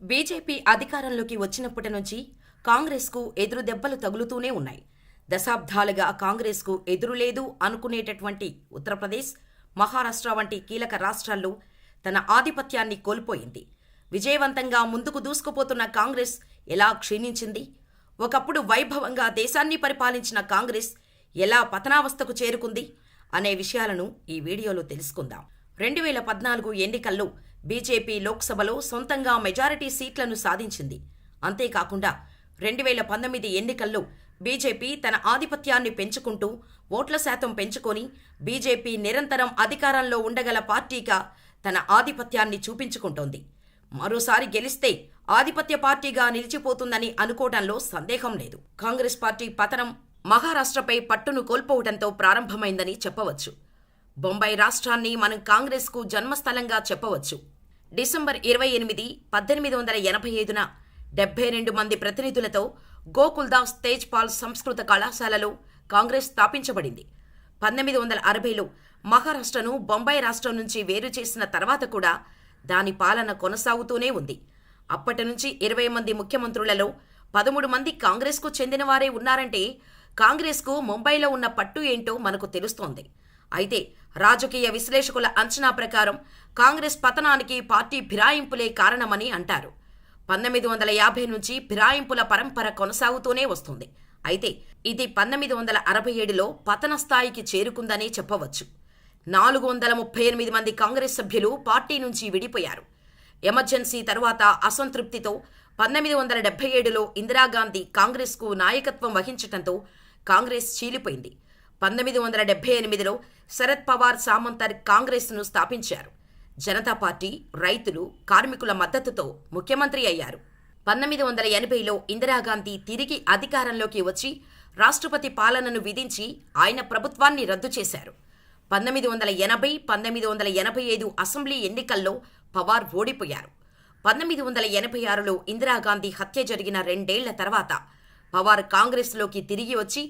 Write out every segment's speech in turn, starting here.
BJP అధికారంలోకి వచ్చినప్పటి నుంచి కాంగ్రెస్కు ఎదురు దెబ్బలు తగులుతూనే ఉన్నాయి. దశాబ్దాలుగా కాంగ్రెస్కు ఎదురులేదు అనుకునేటటువంటి ఉత్తరప్రదేశ్, మహారాష్ట్ర వంటి కీలక రాష్ట్రాల్లో తన ఆధిపత్యాన్ని కోల్పోయింది. విజయవంతంగా ముందుకు దూసుకుపోతున్న కాంగ్రెస్ ఎలా క్షీణించింది? ఒకప్పుడు వైభవంగా దేశాన్ని పరిపాలించిన కాంగ్రెస్ ఎలా పతనావస్థకు చేరుకుంది అనే విషయాలను ఈ వీడియోలో తెలుసుకుందాం. 2014 ఎన్నికల్లో బీజేపీ లోక్సభలో సొంతంగా మెజారిటీ సీట్లను సాధించింది. అంతేకాకుండా 2019 ఎన్నికల్లో బీజేపీ తన ఆధిపత్యాన్ని పెంచుకుంటూ ఓట్ల శాతం పెంచుకొని బీజేపీ నిరంతరం అధికారంలో ఉండగల పార్టీగా తన ఆధిపత్యాన్ని చూపించుకుంటోంది. మరోసారి గెలిస్తే ఆధిపత్య పార్టీగా నిలిచిపోతుందని అనుకోవడంలో సందేహం లేదు. కాంగ్రెస్ పార్టీ పతనం మహారాష్ట్రపై పట్టును కోల్పోవడంతో ప్రారంభమైందని చెప్పవచ్చు. బొంబాయి రాష్ట్రాన్ని మనం కాంగ్రెస్కు జన్మస్థలంగా చెప్పవచ్చు. డిసెంబర్ 28, 1885న 72 మంది ప్రతినిధులతో గోకుల్దాస్ తేజ్పాల్ సంస్కృత కళాశాలలో కాంగ్రెస్ స్థాపించబడింది. 1960లో మహారాష్ట్రను బొంబాయి రాష్ట్రం నుంచి వేరు చేసిన తర్వాత కూడా దాని పాలన కొనసాగుతూనే ఉంది. అప్పటి నుంచి 20 మంది ముఖ్యమంత్రులలో 13 మంది కాంగ్రెస్కు చెందినవారే ఉన్నారంటే కాంగ్రెస్కు ముంబైలో ఉన్న పట్టు ఏంటో మనకు తెలుస్తోంది. అయితే రాజకీయ విశ్లేషకుల అంచనా ప్రకారం కాంగ్రెస్ పతనానికి పార్టీ ఫిరాయింపులే కారణమని అంటారు. 1950 నుంచి ఫిరాయింపుల పరంపర కొనసాగుతూనే వస్తుంది. అయితే ఇది 1967లో పతన స్థాయికి చేరుకుందని చెప్పవచ్చు. 438 మంది కాంగ్రెస్ సభ్యులు పార్టీ నుంచి విడిపోయారు. ఎమర్జెన్సీ తర్వాత అసంతృప్తితో 1977లో ఇందిరాగాంధీ కాంగ్రెస్కు నాయకత్వం వహించటంతో కాంగ్రెస్ చీలిపోయింది. 1978లో శరద్ పవార్ సామంతర్ కాంగ్రెస్ను స్థాపించారు. జనతా పార్టీ రైతులు, కార్మికుల మద్దతుతో ముఖ్యమంత్రి అయ్యారు. 1980లో ఇందిరాగాంధీ తిరిగి అధికారంలోకి వచ్చి రాష్ట్రపతి పాలనను విధించి ఆయన ప్రభుత్వాన్ని రద్దు చేశారు. 1980, 1985 అసెంబ్లీ ఎన్నికల్లో పవార్ ఓడిపోయారు. 1986లో ఇందిరాగాంధీ హత్య జరిగిన 2 ఏళ్ల తర్వాత పవార్ కాంగ్రెస్లోకి తిరిగి వచ్చి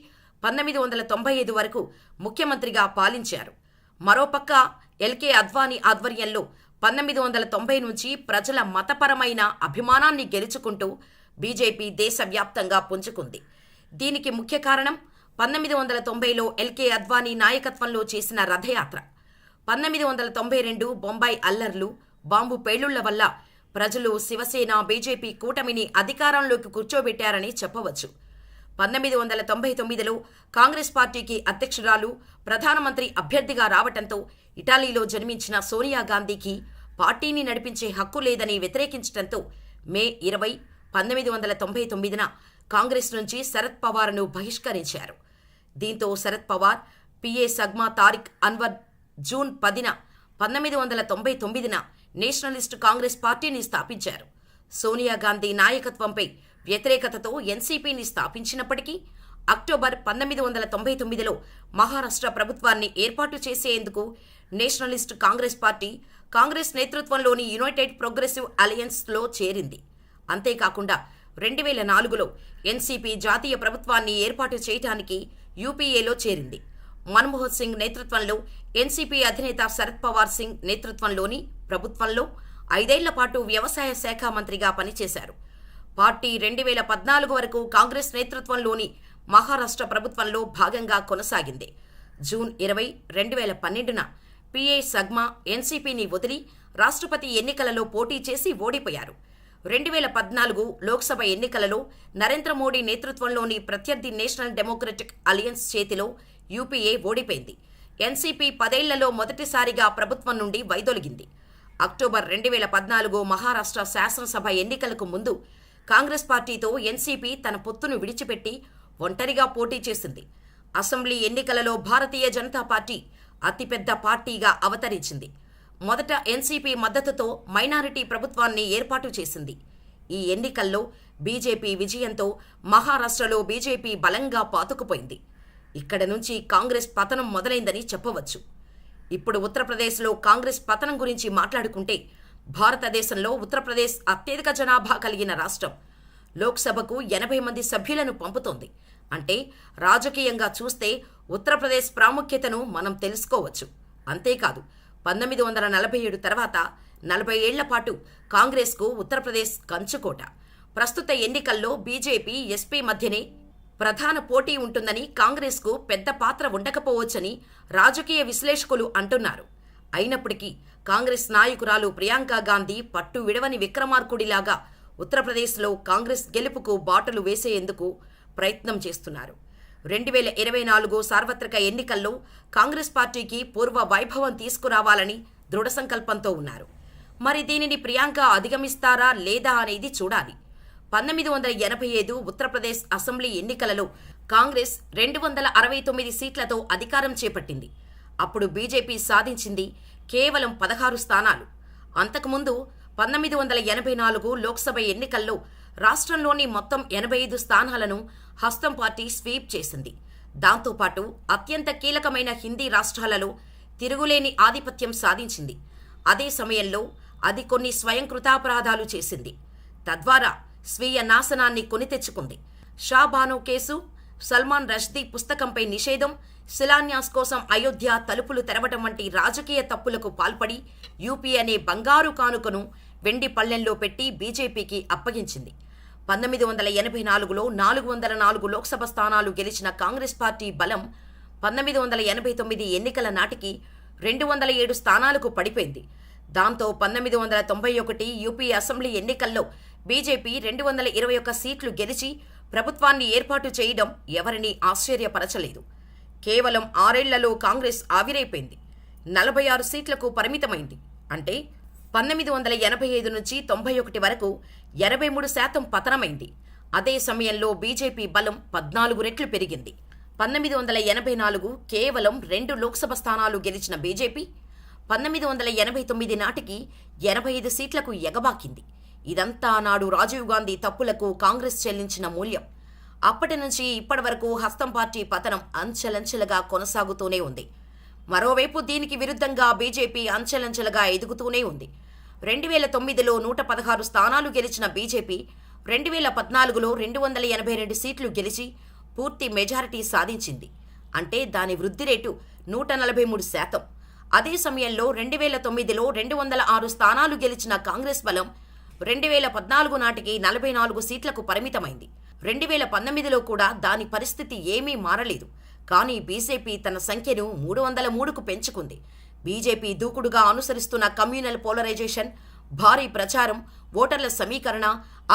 1995 వరకు ముఖ్యమంత్రిగా పాలించారు. మరోపక్క ఎల్కే అద్వానీ ఆధ్వర్యంలో 1990 నుంచి ప్రజల మతపరమైన అభిమానాన్ని గెలుచుకుంటూ బీజేపీ దేశవ్యాప్తంగా పుంజుకుంది. దీనికి ముఖ్య కారణం 1990లో ఎల్కే అద్వానీ నాయకత్వంలో చేసిన రథయాత్ర. 1992 బొంబాయి అల్లర్లు, బాంబు పేలుళ్ల వల్ల ప్రజలు శివసేన, బీజేపీ కూటమిని అధికారంలోకి కూర్చోబెట్టారని చెప్పవచ్చు. 1999లో కాంగ్రెస్ పార్టీకి అధ్యక్షురాలు, ప్రధానమంత్రి అభ్యర్థిగా రావటంతో ఇటలీలో జన్మించిన సోనియా గాంధీకి పార్టీని నడిపించే హక్కు లేదని వ్యతిరేకించటంతో మే 20, 1999న కాంగ్రెస్ నుంచి శరద్ పవార్ను బహిష్కరించారు. దీంతో శరద్ పవార్, పిఏ సగ్మా తారిక్ అన్వర్ జూన్ 10న 1999న నేషనలిస్ట్ కాంగ్రెస్ పార్టీని స్థాపించారు. సోనియా గాంధీ నాయకత్వంపై వ్యతిరేకతతో ఎన్సీపీని స్థాపించినప్పటికీ అక్టోబర్ 1999లో మహారాష్ట్ర ప్రభుత్వాన్ని ఏర్పాటు చేసేందుకు నేషనలిస్ట్ కాంగ్రెస్ పార్టీ కాంగ్రెస్ నేతృత్వంలోని యునైటెడ్ ప్రోగ్రెసివ్ అలయన్స్లో చేరింది. అంతేకాకుండా 2004లో ఎన్సీపీ జాతీయ ప్రభుత్వాన్ని ఏర్పాటు చేయడానికి యూపీఏలో చేరింది. మన్మోహన్ సింగ్ నేతృత్వంలో ఎన్సీపీ అధినేత శరద్ పవార్ సింగ్ నేతృత్వంలోని ప్రభుత్వంలో 5 ఏళ్ల పాటు వ్యవసాయ శాఖ మంత్రిగా పనిచేశారు. పార్టీ 2014 వరకు కాంగ్రెస్ నేతృత్వంలోని మహారాష్ట్ర ప్రభుత్వంలో భాగంగా కొనసాగింది. జూన్ 20, 2012న పిఏ సగ్మా ఎన్సీపీని వదిలి రాష్ట్రపతి ఎన్నికలలో పోటీ చేసి ఓడిపోయారు. 2014 లోక్సభ ఎన్నికలలో నరేంద్ర మోడీ నేతృత్వంలోని ప్రత్యర్థి నేషనల్ డెమోక్రటిక్ అలయన్స్ చేతిలో యూపీఏ ఓడిపోయింది. ఎన్సీపీ 10 ఏళ్లలో మొదటిసారిగా ప్రభుత్వం నుండి వైదొలిగింది. అక్టోబర్ 2014 మహారాష్ట్ర శాసనసభ ఎన్నికలకు ముందు కాంగ్రెస్ పార్టీతో ఎన్సీపీ తన పొత్తును విడిచిపెట్టి ఒంటరిగా పోటీ చేసింది. అసెంబ్లీ ఎన్నికలలో భారతీయ జనతా పార్టీ అతిపెద్ద పార్టీగా అవతరించింది. మొదట ఎన్సీపీ మద్దతుతో మైనారిటీ ప్రభుత్వాన్ని ఏర్పాటు చేసింది. ఈ ఎన్నికల్లో బీజేపీ విజయంతో మహారాష్ట్రలో బీజేపీ బలంగా పాతుకుపోయింది. ఇక్కడ నుంచి కాంగ్రెస్ పతనం మొదలైందని చెప్పవచ్చు. ఇప్పుడు ఉత్తరప్రదేశ్లో కాంగ్రెస్ పతనం గురించి మాట్లాడుకుంటే భారతదేశంలో ఉత్తరప్రదేశ్ అత్యధిక జనాభా కలిగిన రాష్ట్రం. లోక్సభకు 80 మంది సభ్యులను పంపుతోంది. అంటే రాజకీయంగా చూస్తే ఉత్తరప్రదేశ్ ప్రాముఖ్యతను మనం తెలుసుకోవచ్చు. అంతేకాదు 1947 తర్వాత 40 ఏళ్ల పాటు కాంగ్రెస్కు ఉత్తరప్రదేశ్ కంచుకోట. ప్రస్తుత ఎన్నికల్లో బీజేపీ, ఎస్పీ మధ్యనే ప్రధాన పోటీ ఉంటుందని, కాంగ్రెస్కు పెద్ద పాత్ర ఉండకపోవచ్చని రాజకీయ విశ్లేషకులు అంటున్నారు. అయినప్పటికీ కాంగ్రెస్ నాయకురాలు ప్రియాంక గాంధీ పట్టు విడవని విక్రమార్కుడిలాగా ఉత్తరప్రదేశ్లో కాంగ్రెస్ గెలుపుకు బాటలు వేసేందుకు ప్రయత్నం చేస్తున్నారు. 2024 సార్వత్రిక ఎన్నికల్లో కాంగ్రెస్ పార్టీకి పూర్వ వైభవం తీసుకురావాలని దృఢ సంకల్పంతో ఉన్నారు. మరి దీనిని ప్రియాంక అధిగమిస్తారా లేదా అనేది చూడాలి. 1985 ఉత్తరప్రదేశ్ అసెంబ్లీ ఎన్నికలలో కాంగ్రెస్ 269 సీట్లతో అధికారం చేపట్టింది. అప్పుడు బీజేపీ సాధించింది కేవలం 16 స్థానాలు. అంతకుముందు 1984 లోక్సభ ఎన్నికల్లో రాష్ట్రంలోని మొత్తం 85 స్థానాలను హస్తం పార్టీ స్వీప్ చేసింది. దాంతోపాటు అత్యంత కీలకమైన హిందీ రాష్ట్రాలలో తిరుగులేని ఆధిపత్యం సాధించింది. అదే సమయంలో అది కొన్ని స్వయంకృతాపరాధాలు చేసింది. తద్వారా స్వీయ నాశనాన్ని కొని తెచ్చుకుంది. షా బానో కేసు, సల్మాన్ రష్దీ పుస్తకంపై నిషేధం, శిలాన్యాస్ కోసం అయోధ్య తలుపులు తెరవటం వంటి రాజకీయ తప్పులకు పాల్పడి యూపీ అనే బంగారు కానుకను వెండి పళ్లెంలో పెట్టి బీజేపీకి అప్పగించింది. 1984లో 404 లోక్సభ స్థానాలు గెలిచిన కాంగ్రెస్ పార్టీ బలం 1989 ఎన్నికల నాటికి 207 స్థానాలకు పడిపోయింది. దాంతో 1991 యూపీ అసెంబ్లీ ఎన్నికల్లో బీజేపీ 221 సీట్లు గెలిచి ప్రభుత్వాన్ని ఏర్పాటు చేయడం ఎవరినీ ఆశ్చర్యపరచలేదు. కేవలం 6 ఏళ్లలో కాంగ్రెస్ ఆవిరైపోయింది. 46 సీట్లకు పరిమితమైంది. అంటే 1985 నుంచి 91 వరకు 83% పతనమైంది. అదే సమయంలో బీజేపీ బలం 14 రెట్లు పెరిగింది. 1984 కేవలం 2 లోక్సభ స్థానాలు గెలిచిన బీజేపీ 1989 నాటికి 85 సీట్లకు ఎగబాకింది. ఇదంతా నాడు రాజీవ్ గాంధీ తప్పులకు కాంగ్రెస్ చెల్లించిన మూల్యం. అప్పటి నుంచి ఇప్పటి వరకు హస్తం పార్టీ పతనం అంచెలంచెలుగా కొనసాగుతూనే ఉంది. మరోవైపు దీనికి విరుద్ధంగా బీజేపీ అంచెలంచెలుగా ఎదుగుతూనే ఉంది. 2009లో 116 స్థానాలు గెలిచిన బీజేపీ 2014లో 282 సీట్లు గెలిచి పూర్తి మెజారిటీ సాధించింది. అంటే దాని వృద్ధి రేటు 143%. అదే సమయంలో 2009లో 206 స్థానాలు గెలిచిన కాంగ్రెస్ బలం 2014 నాటికి 44 సీట్లకు పరిమితమైంది. 2019లో కూడా దాని పరిస్థితి ఏమీ మారలేదు. కానీ బీజేపీ తన సంఖ్యను 303కు పెంచుకుంది. బీజేపీ దూకుడుగా అనుసరిస్తున్న కమ్యూనల్ పోలరైజేషన్, భారీ ప్రచారం, ఓటర్ల సమీకరణ,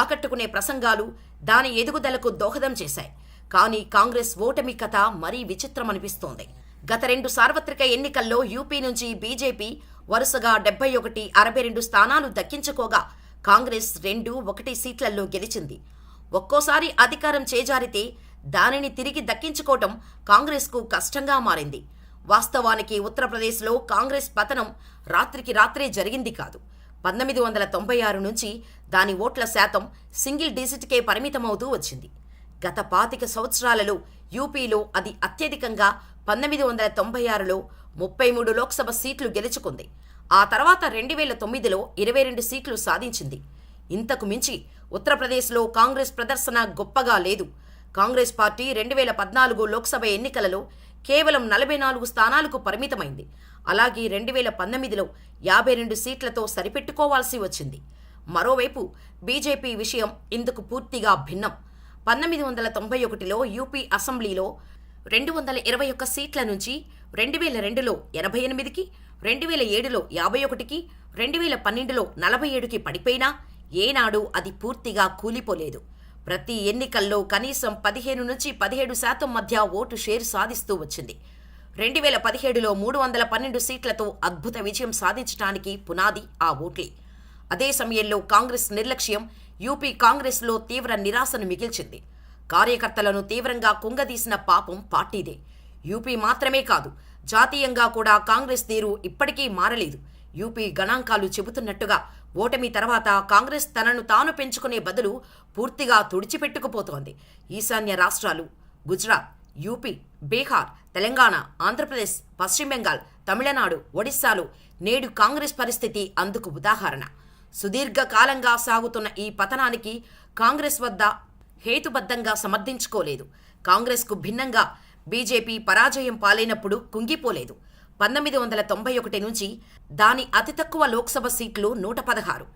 ఆకట్టుకునే ప్రసంగాలు దాని ఎదుగుదలకు దోహదం చేశాయి. కానీ కాంగ్రెస్ ఓటమి కథ మరీ విచిత్రమనిపిస్తోంది. గత 2 సార్వత్రిక ఎన్నికల్లో యూపీ నుంచి బీజేపీ వరుసగా 71, 62 స్థానాలు దక్కించుకోగా కాంగ్రెస్ 2, 1 సీట్లలో గెలిచింది. ఒక్కోసారి అధికారం చేజారితే దానిని తిరిగి దక్కించుకోవటం కాంగ్రెస్కు కష్టంగా మారింది. వాస్తవానికి ఉత్తరప్రదేశ్లో కాంగ్రెస్ పతనం రాత్రికి రాత్రే జరిగింది కాదు. 1996 నుంచి దాని ఓట్ల శాతం సింగిల్ డిజిట్కే పరిమితమవుతూ వచ్చింది. గత 25 సంవత్సరాలలో యూపీలో అది అత్యధికంగా 1996లో 33 లోక్సభ సీట్లు గెలుచుకుంది. ఆ తర్వాత 2009లో 22 సీట్లు సాధించింది. ఇంతకు మించి ఉత్తరప్రదేశ్లో కాంగ్రెస్ ప్రదర్శన గొప్పగా లేదు. కాంగ్రెస్ పార్టీ 2014 లోక్సభ ఎన్నికలలో కేవలం 44 స్థానాలకు పరిమితమైంది. అలాగే 2019లో 52 సీట్లతో సరిపెట్టుకోవాల్సి వచ్చింది. మరోవైపు బీజేపీ విషయం ఇందుకు పూర్తిగా భిన్నం. 1991లో యూపీ అసెంబ్లీలో 221 సీట్ల నుంచి 2002లో 88కి, 2007లో 51కి, 2012లో 47కి పడిపోయినా ఏనాడు అది పూర్తిగా కూలిపోలేదు. ప్రతి ఎన్నికల్లో కనీసం 15 నుంచి 17% మధ్య ఓటు షేర్ సాధిస్తూ వచ్చింది. 2017లో 312 సీట్లతో అద్భుత విజయం సాధించడానికి పునాది ఆ ఓట్లే. అదే సమయంలో కాంగ్రెస్ నిర్లక్ష్యం యూపీ కాంగ్రెస్లో తీవ్ర నిరాశను మిగిల్చింది. కార్యకర్తలను తీవ్రంగా కుంగదీసిన పాపం పార్టీదే. యూపీ మాత్రమే కాదు, జాతీయంగా కూడా కాంగ్రెస్ తీరు ఇప్పటికీ మారలేదు. యూపీ గణాంకాలు చెబుతున్నట్టుగా ఓటమి తర్వాత కాంగ్రెస్ తనను తాను పెంచుకునే బదులు పూర్తిగా తుడిచిపెట్టుకుపోతోంది. ఈశాన్య రాష్ట్రాలు, గుజరాత్, యూపీ, బీహార్, తెలంగాణ, ఆంధ్రప్రదేశ్, పశ్చిమ బెంగాల్, తమిళనాడు, ఒడిశాలు నేడు కాంగ్రెస్ పరిస్థితి అందుకు ఉదాహరణ. సుదీర్ఘకాలంగా సాగుతున్న ఈ పతనానికి కాంగ్రెస్ వద్ద హేతుబద్ధంగా సమర్థించుకోలేదు. కాంగ్రెస్కు భిన్నంగా బీజేపీ పరాజయం పాలైనప్పుడు కుంగిపోలేదు. 1991 నుంచి దాని అతి తక్కువ లోక్సభ సీట్లు 116.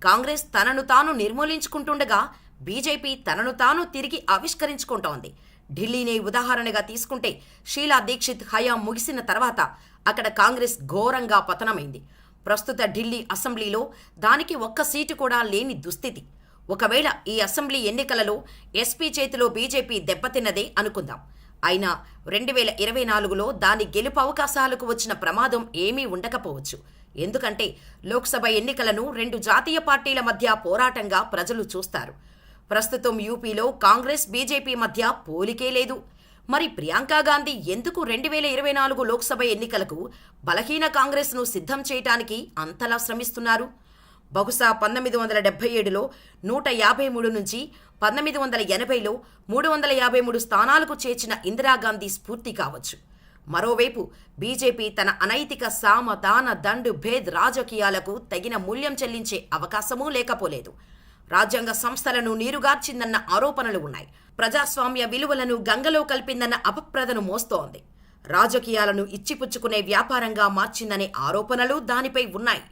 కాంగ్రెస్ తనను తాను నిర్మూలించుకుంటుండగా బీజేపీ తనను తాను తిరిగి ఆవిష్కరించుకుంటోంది. ఢిల్లీనే ఉదాహరణగా తీసుకుంటే షీలా దీక్షిత్ హయాం ముగిసిన తర్వాత అక్కడ కాంగ్రెస్ ఘోరంగా పతనమైంది. ప్రస్తుత ఢిల్లీ అసెంబ్లీలో దానికి ఒక్క సీటు కూడా లేని దుస్థితి. ఒకవేళ ఈ అసెంబ్లీ ఎన్నికలలో ఎస్పీ చేతిలో బీజేపీ దెబ్బతిన్నదే అనుకుందాం. అయినా 2024లో దాని గెలుపు అవకాశాలకు వచ్చిన ప్రమాదం ఏమీ ఉండకపోవచ్చు. ఎందుకంటే లోక్సభ ఎన్నికలను 2 జాతీయ పార్టీల మధ్య పోరాటంగా ప్రజలు చూస్తారు. ప్రస్తుతం యూపీలో కాంగ్రెస్ బీజేపీ మధ్య పోలికే లేదు. మరి ప్రియాంకా గాంధీ ఎందుకు 2024 లోక్సభ ఎన్నికలకు బలహీన కాంగ్రెస్ను సిద్ధం చేయటానికి అంతలా శ్రమిస్తున్నారు? బహుశా 1977లో 153 నుంచి 1980లో 353 స్థానాలకు చేర్చిన ఇందిరాగాంధీ స్ఫూర్తి కావచ్చు. మరోవైపు బీజేపీ తన అనైతిక సామ దాన దండు భేద్ రాజకీయాలకు తగిన మూల్యం చెల్లించే అవకాశమూ లేకపోలేదు. రాజ్యాంగ సంస్థలను నీరుగార్చిందన్న ఆరోపణలు ఉన్నాయి. ప్రజాస్వామ్య విలువలను గంగలో కలిపిందన్న అపప్రదను మోస్తోంది. రాజకీయాలను ఇచ్చిపుచ్చుకునే వ్యాపారంగా మార్చిందనే ఆరోపణలు దానిపై ఉన్నాయి.